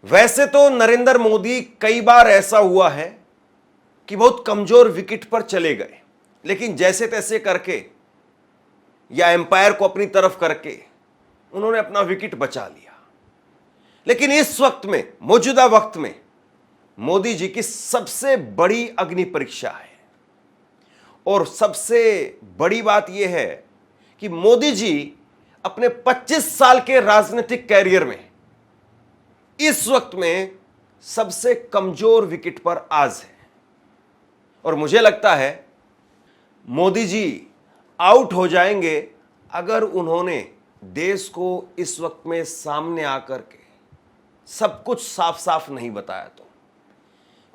वैसे तो नरेंद्र मोदी कई बार ऐसा हुआ है कि बहुत कमजोर विकेट पर चले गए, लेकिन जैसे तैसे करके या एम्पायर को अपनी तरफ करके उन्होंने अपना विकेट बचा लिया। लेकिन इस वक्त में, मौजूदा वक्त में, मोदी जी की सबसे बड़ी अग्नि परीक्षा है। और सबसे बड़ी बात यह है कि मोदी जी अपने 25 साल के राजनीतिक कैरियर में इस वक्त में सबसे कमजोर विकेट पर आज है। और मुझे लगता है मोदी जी आउट हो जाएंगे अगर उन्होंने देश को इस वक्त में सामने आकर के सब कुछ साफ साफ नहीं बताया तो।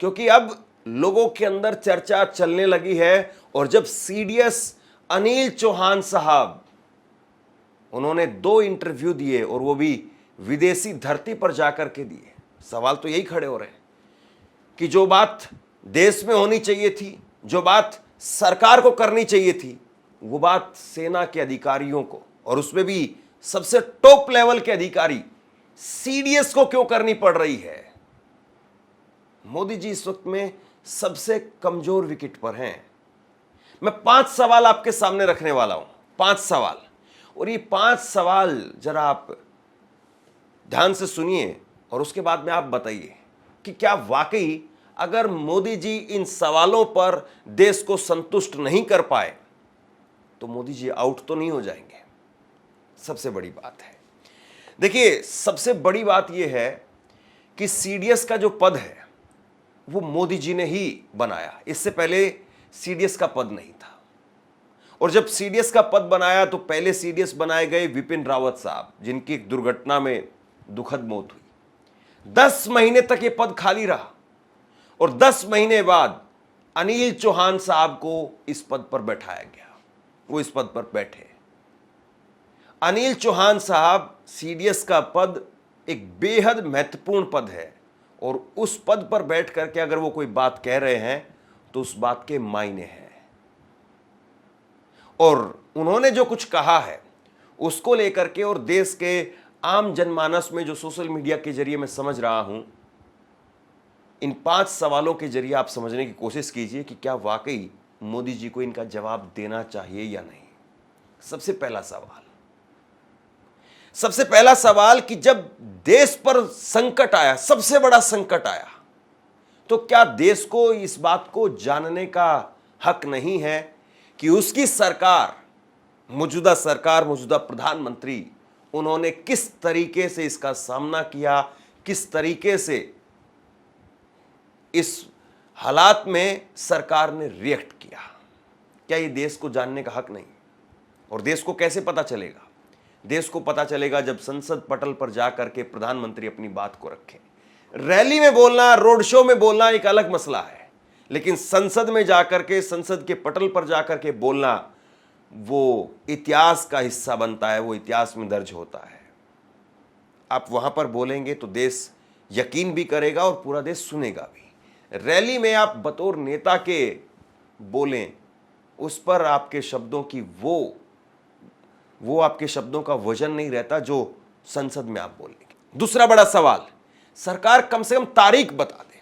क्योंकि अब लोगों के अंदर चर्चा चलने लगी है, और जब सीडीएस अनिल चौहान साहब, उन्होंने 2 इंटरव्यू दिए और वो भी विदेशी धरती पर जाकर के दिए, सवाल तो यही खड़े हो रहे हैं कि जो बात देश में होनी चाहिए थी, जो बात सरकार को करनी चाहिए थी, वो बात सेना के अधिकारियों को, और उसमें भी सबसे टॉप लेवल के अधिकारी सीडीएस को क्यों करनी पड़ रही है। मोदी जी इस वक्त में सबसे कमजोर विकेट पर हैं। मैं 5 सवाल आपके सामने रखने वाला हूं, 5 सवाल, और ये 5 सवाल जरा आप ध्यान से सुनिए और उसके बाद में आप बताइए कि क्या वाकई अगर मोदी जी इन सवालों पर देश को संतुष्ट नहीं कर पाए तो मोदी जी आउट तो नहीं हो जाएंगे। सबसे बड़ी बात है, देखिए सबसे बड़ी बात यह है कि सीडीएस का जो पद है वो मोदी जी ने ही बनाया। इससे पहले सीडीएस का पद नहीं था, और जब सीडीएस का पद बनाया तो पहले सीडीएस बनाए गए विपिन रावत साहब, जिनकी एक दुर्घटना में दुखद मौत हुई। 10 महीने तक ये पद खाली रहा, और 10 महीने बाद अनिल चौहान साहब को इस पद पर बैठाया गया। वो इस पद पर बैठे। अनिल चौहान साहब, सीडीएस का पद एक बेहद महत्वपूर्ण पद है, और उस पद पर बैठ करके अगर वो कोई बात कह रहे हैं तो उस बात के मायने हैं। और उन्होंने जो कुछ कहा है उसको लेकर के, और देश के आम जनमानस में जो सोशल मीडिया के जरिए मैं समझ रहा हूं, इन 5 सवालों के जरिए आप समझने की कोशिश कीजिए कि क्या वाकई मोदी जी को इनका जवाब देना चाहिए या नहीं। सबसे पहला सवाल कि जब देश पर संकट आया, सबसे बड़ा संकट आया, तो क्या देश को इस बात को जानने का हक नहीं है कि उसकी सरकार, मौजूदा प्रधानमंत्री, उन्होंने किस तरीके से इसका सामना किया, किस तरीके से इस हालात में सरकार ने रिएक्ट किया। क्या ये देश को जानने का हक नहीं? और देश को कैसे पता चलेगा? देश को पता चलेगा जब संसद पटल पर जाकर के प्रधानमंत्री अपनी बात को रखें। रैली में बोलना, रोड शो में बोलना एक अलग मसला है, लेकिन संसद में जाकर के, संसद के पटल पर जाकर के बोलना, वो इतिहास का हिस्सा बनता है, वो इतिहास में दर्ज होता है। आप वहां पर बोलेंगे तो देश यकीन भी करेगा और पूरा देश सुनेगा भी। रैली में आप बतौर नेता के बोलें, उस पर आपके शब्दों की वो आपके शब्दों का वजन नहीं रहता जो संसद में आप बोलेंगे। दूसरा बड़ा सवाल, सरकार कम से कम तारीख बता दे।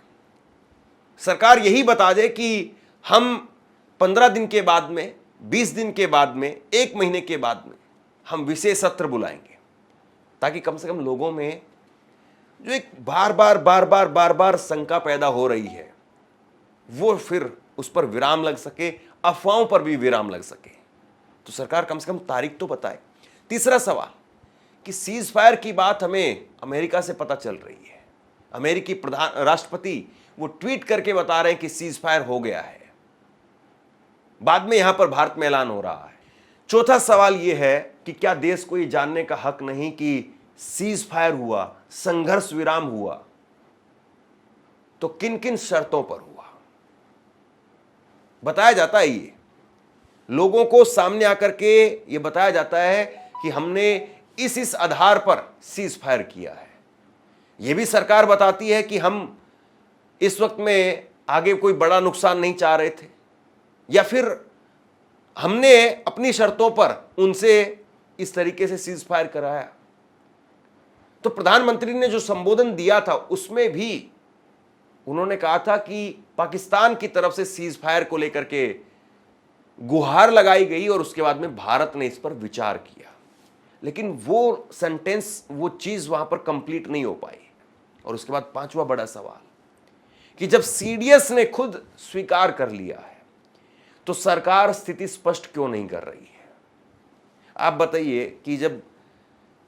सरकार यही बता दे कि हम 15 दिन के बाद में, 20 दिन के बाद में, 1 महीने के बाद में हम विशेष सत्र बुलाएंगे, ताकि कम से कम लोगों में जो एक बार बार शंका पैदा हो रही है, वो फिर उस पर विराम लग सके, अफवाहों पर भी विराम लग सके। तो सरकार कम से कम तारीख तो बताए। तीसरा सवाल कि सीज फायर की बात हमें अमेरिका से पता चल रही है। अमेरिकी राष्ट्रपति वो ट्वीट करके बता रहे हैं कि सीज फायर हो गया है, बाद में यहां पर भारत में ऐलान हो रहा है। चौथा सवाल यह है कि क्या देश को यह जानने का हक नहीं कि सीज फायर हुआ, संघर्ष विराम हुआ, तो किन किन शर्तों पर हुआ? बताया जाता है, ये लोगों को सामने आकर के ये बताया जाता है कि हमने इस आधार पर सीज फायर किया है। यह भी सरकार बताती है कि हम इस वक्त में आगे कोई बड़ा नुकसान नहीं चाह रहे थे, या फिर हमने अपनी शर्तों पर उनसे इस तरीके से सीज फायर कराया। तो प्रधानमंत्री ने जो संबोधन दिया था उसमें भी उन्होंने कहा था कि पाकिस्तान की तरफ से सीज फायर को लेकर के गुहार लगाई गई और उसके बाद में भारत ने इस पर विचार किया, लेकिन वो सेंटेंस, वो चीज वहां पर कंप्लीट नहीं हो पाई। और उसके बाद पांचवा बड़ा सवाल कि जब सीडीएस ने खुद स्वीकार कर लिया है तो सरकार स्थिति स्पष्ट क्यों नहीं कर रही है? आप बताइए कि जब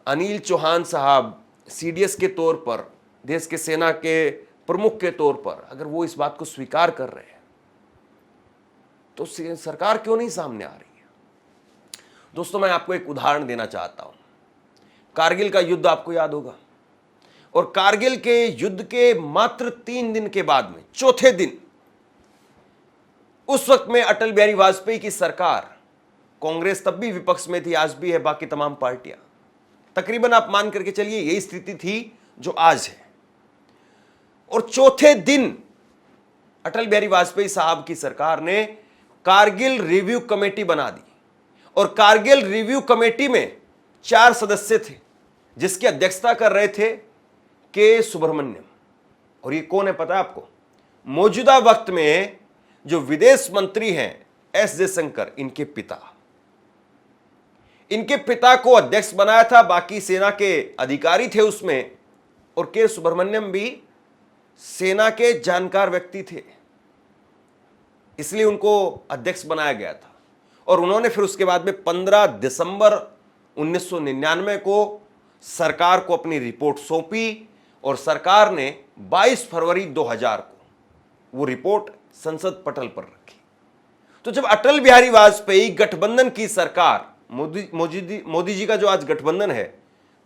अनिल चौहान साहब सीडीएस के तौर पर, देश के सेना के प्रमुख के तौर पर, अगर वो इस बात को स्वीकार कर रहे हैं तो सरकार क्यों नहीं सामने आ रही है? दोस्तों, मैं आपको एक उदाहरण देना चाहता हूं। कारगिल का युद्ध आपको याद होगा, और कारगिल के युद्ध के मात्र 3 दिन के बाद में, चौथे दिन, उस वक्त में अटल बिहारी वाजपेयी की सरकार, कांग्रेस तब भी विपक्ष में थी, आज भी है, बाकी तमाम पार्टियां, तकरीबन आप मान करके चलिए यही स्थिति थी जो आज है। और चौथे दिन अटल बिहारी वाजपेयी साहब की सरकार ने कारगिल रिव्यू कमेटी बना दी, और कारगिल रिव्यू कमेटी में 4 सदस्य थे जिसकी अध्यक्षता कर रहे थे के सुब्रमण्यम। और ये कौन है पता है आपको? मौजूदा वक्त में जो विदेश मंत्री हैं एस जयशंकर, इनके पिता। इनके पिता को अध्यक्ष बनाया था, बाकी सेना के अधिकारी थे उसमें, और के सुब्रमण्यम भी सेना के जानकार व्यक्ति थे, इसलिए उनको अध्यक्ष बनाया गया था। और उन्होंने फिर उसके बाद में 15 दिसंबर 1999 को सरकार को अपनी रिपोर्ट सौंपी, और सरकार ने 22 फरवरी 2000 को वो रिपोर्ट संसद पटल पर रखी। तो जब अटल बिहारी वाजपेयी गठबंधन की सरकार, मोदी जी का जो आज गठबंधन है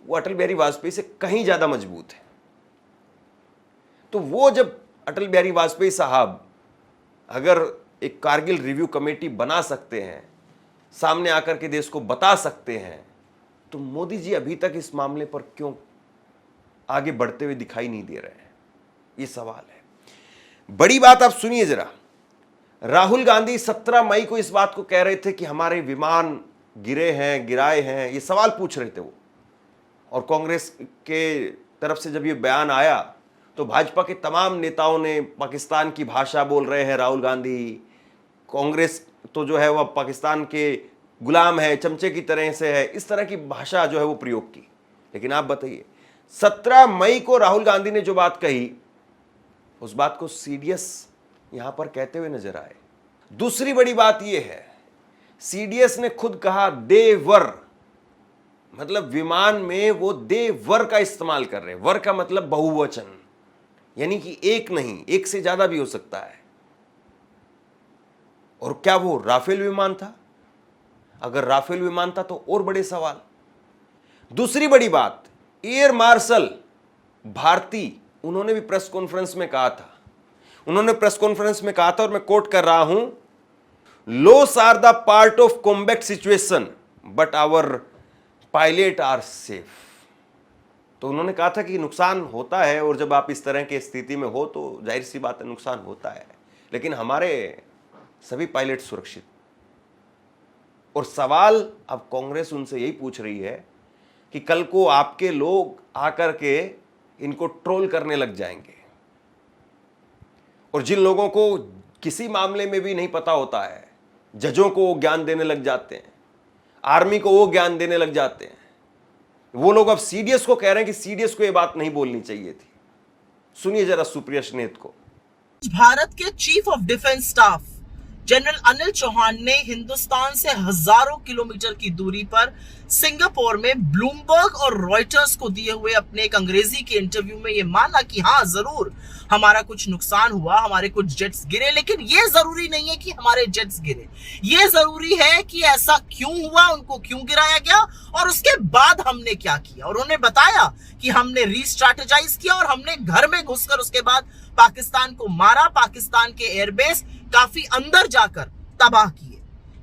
वो अटल बिहारी वाजपेयी से कहीं ज्यादा मजबूत है, तो वो जब अटल बिहारी वाजपेयी साहब अगर एक कारगिल रिव्यू कमेटी बना सकते हैं, सामने आकर के देश को बता सकते हैं, तो मोदी जी अभी तक इस मामले पर क्यों आगे बढ़ते हुए दिखाई नहीं दे रहे हैं? ये सवाल है। बड़ी बात आप सुनिए जरा। राहुल गांधी 17 मई को इस बात को कह रहे थे कि हमारे विमान गिरे हैं, गिराए हैं, ये सवाल पूछ रहे थे वो। और कांग्रेस के तरफ से जब ये बयान आया तो भाजपा के तमाम नेताओं ने पाकिस्तान की भाषा बोल रहे हैं, राहुल गांधी, कांग्रेस तो जो है वह पाकिस्तान के गुलाम है, चमचे की तरह से है, इस तरह की भाषा जो है वो प्रयोग की। लेकिन आप बताइए 17 मई को राहुल गांधी ने जो बात कही, उस बात को सीडीएस यहां पर कहते हुए नजर आए। दूसरी बड़ी बात यह है, सीडीएस ने खुद कहा दे वर, मतलब विमान में वो दे वर का इस्तेमाल कर रहे हैं। वर का मतलब बहुवचन, यानी कि एक नहीं, एक से ज्यादा भी हो सकता है। और क्या वो राफेल विमान था? अगर राफेल विमान था तो और बड़े सवाल। दूसरी बड़ी बात, एयर मार्शल भारती, उन्होंने भी प्रेस कॉन्फ्रेंस में कहा था, और मैं कोट कर रहा हूं, loss are the part of combat situation but our pilot are safe. तो उन्होंने कहा था कि नुकसान होता है, और जब आप इस तरह की स्थिति में हो तो जाहिर सी बात है नुकसान होता है, लेकिन हमारे सभी पायलट सुरक्षित। और सवाल अब कांग्रेस उनसे यही पूछ रही है कि कल को आपके लोग आकर के इनको ट्रोल करने लग जाएंगे, और जिन लोगों को किसी मामले में भी नहीं पता होता है, जजों को वो ज्ञान देने लग जाते हैं, आर्मी को वो ज्ञान देने लग जाते हैं, वो लोग अब सीडीएस को कह रहे हैं कि सीडीएस को ये बात नहीं बोलनी चाहिए थी। सुनिए जरा सुप्रिया स्नेत को। भारत के chief of defence staff general Anil Chauhan ने हिंदुस्तान से हजारों किलोमीटर की दूरी पर सिंगापुर में ब्लूमबर्ग और रॉयटर्स को दिए हुए अपने एक अंग्रेजी के इंटरव्यू में यह माना कि हाँ जरूर हमारा कुछ नुकसान हुआ, हमारे कुछ जेट्स गिरे, लेकिन यह जरूरी नहीं है कि हमारे जेट्स गिरे। यह जरूरी है कि ऐसा क्यों हुआ, उनको क्यों गिराया गया, और उसके बाद हमने क्या किया। और उन्होंने बताया कि हमने रीस्ट्रैटेजाइज किया और हमने घर में घुसकर उसके बाद पाकिस्तान को मारा, पाकिस्तान के एयरबेस काफी अंदर जाकर तबाह किए।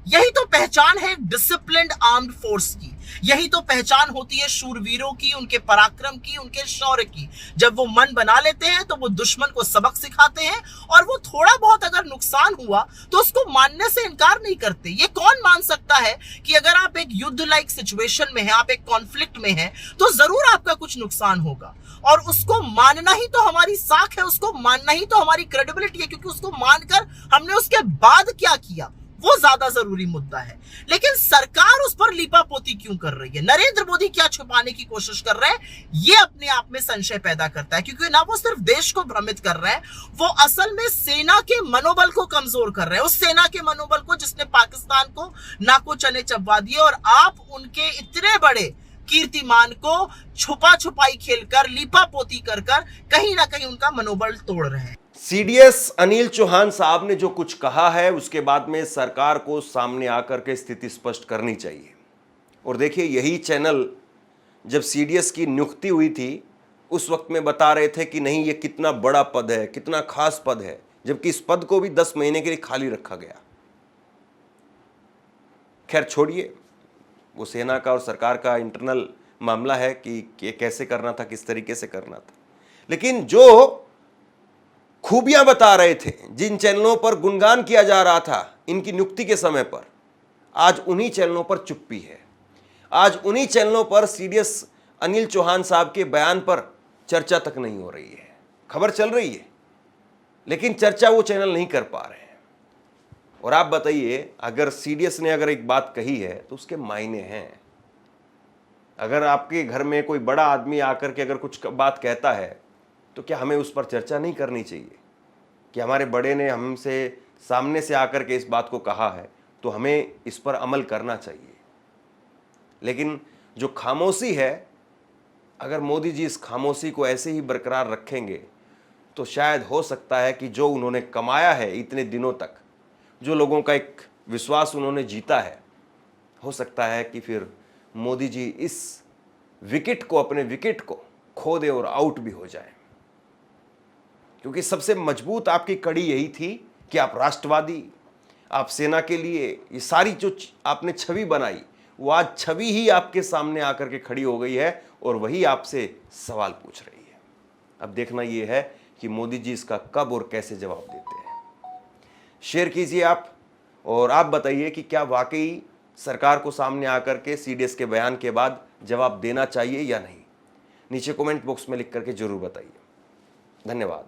यही तो पहचान है डिसिप्लिन्ड आर्म्ड फोर्स की। यही तो पहचान होती है शूरवीरों की, उनके पराक्रम की, उनके शौर्य की। जब वो मन बना लेते हैं तो वो दुश्मन को सबक सिखाते हैं, और वो थोड़ा बहुत अगर नुकसान हुआ तो उसको मानने से इनकार नहीं करते। ये कौन मान सकता है कि अगर आप एक युद्ध लाइक सिचुएशन में हैं, आप एक कॉन्फ्लिक्ट में हैं, तो जरूर आपका कुछ नुकसान होगा, और उसको मानना ही तो हमारी साख है, उसको मानना ही तो हमारी क्रेडिबिलिटी है, क्योंकि उसको मानकर हमने उसके बाद क्या किया वो ज्यादा जरूरी मुद्दा है। लेकिन सरकार उस पर लीपापोती क्यों कर रही है? नरेंद्र मोदी क्या छुपाने की कोशिश कर रहे हैं? ये अपने आप में संशय पैदा करता है, क्योंकि ना वो सिर्फ देश को भ्रमित कर रहे हैं, वो असल में सेना के मनोबल को कमजोर कर रहे हैं, उस सेना के मनोबल को जिसने पाकिस्तान को नाको चने चबवा दिए। और आप उनके इतने बड़े कीर्तिमान को छुपा छुपाई खेलकर, लीपापोती कर कहीं ना कहीं उनका मनोबल तोड़ रहे हैं। सीडीएस अनिल चौहान साहब ने जो कुछ कहा है उसके बाद में सरकार को सामने आकर के स्थिति स्पष्ट करनी चाहिए। और देखिए, यही चैनल जब सीडीएस की नियुक्ति हुई थी उस वक्त में बता रहे थे कि नहीं, ये कितना बड़ा पद है, कितना खास पद है, जबकि इस पद को भी 10 महीने के लिए खाली रखा गया। खैर छोड़िए, वो सेना का और सरकार का इंटरनल मामला है कि कैसे करना था, किस तरीके से करना था। लेकिन जो खूबियां बता रहे थे, जिन चैनलों पर गुणगान किया जा रहा था इनकी नियुक्ति के समय पर, आज उन्हीं चैनलों पर चुप्पी है। आज उन्हीं चैनलों पर सीडीएस अनिल चौहान साहब के बयान पर चर्चा तक नहीं हो रही है। खबर चल रही है लेकिन चर्चा वो चैनल नहीं कर पा रहे हैं। और आप बताइए, अगर सीडीएस ने अगर एक बात कही है तो उसके मायने हैं। अगर आपके घर में कोई बड़ा आदमी आकर के अगर कुछ बात कहता है तो क्या हमें उस पर चर्चा नहीं करनी चाहिए कि हमारे बड़े ने हमसे सामने से आकर के इस बात को कहा है तो हमें इस पर अमल करना चाहिए। लेकिन जो खामोशी है, अगर मोदी जी इस खामोशी को ऐसे ही बरकरार रखेंगे तो शायद हो सकता है कि जो उन्होंने कमाया है इतने दिनों तक, जो लोगों का एक विश्वास उन्होंने जीता है, हो सकता है कि फिर मोदी जी इस विकेट को, अपने विकेट को खो दे और आउट भी हो जाए। क्योंकि सबसे मजबूत आपकी कड़ी यही थी कि आप राष्ट्रवादी, आप सेना के लिए ये सारी जो आपने छवि बनाई, वो आज छवि ही आपके सामने आकर के खड़ी हो गई है और वही आपसे सवाल पूछ रही है। अब देखना ये है कि मोदी जी इसका कब और कैसे जवाब देते हैं। शेयर कीजिए आप, और आप बताइए कि क्या वाकई सरकार को सामने आकर के सीडीएस के बयान के बाद जवाब देना चाहिए या नहीं। नीचे कमेंट बॉक्स में लिख करके जरूर बताइए। धन्यवाद।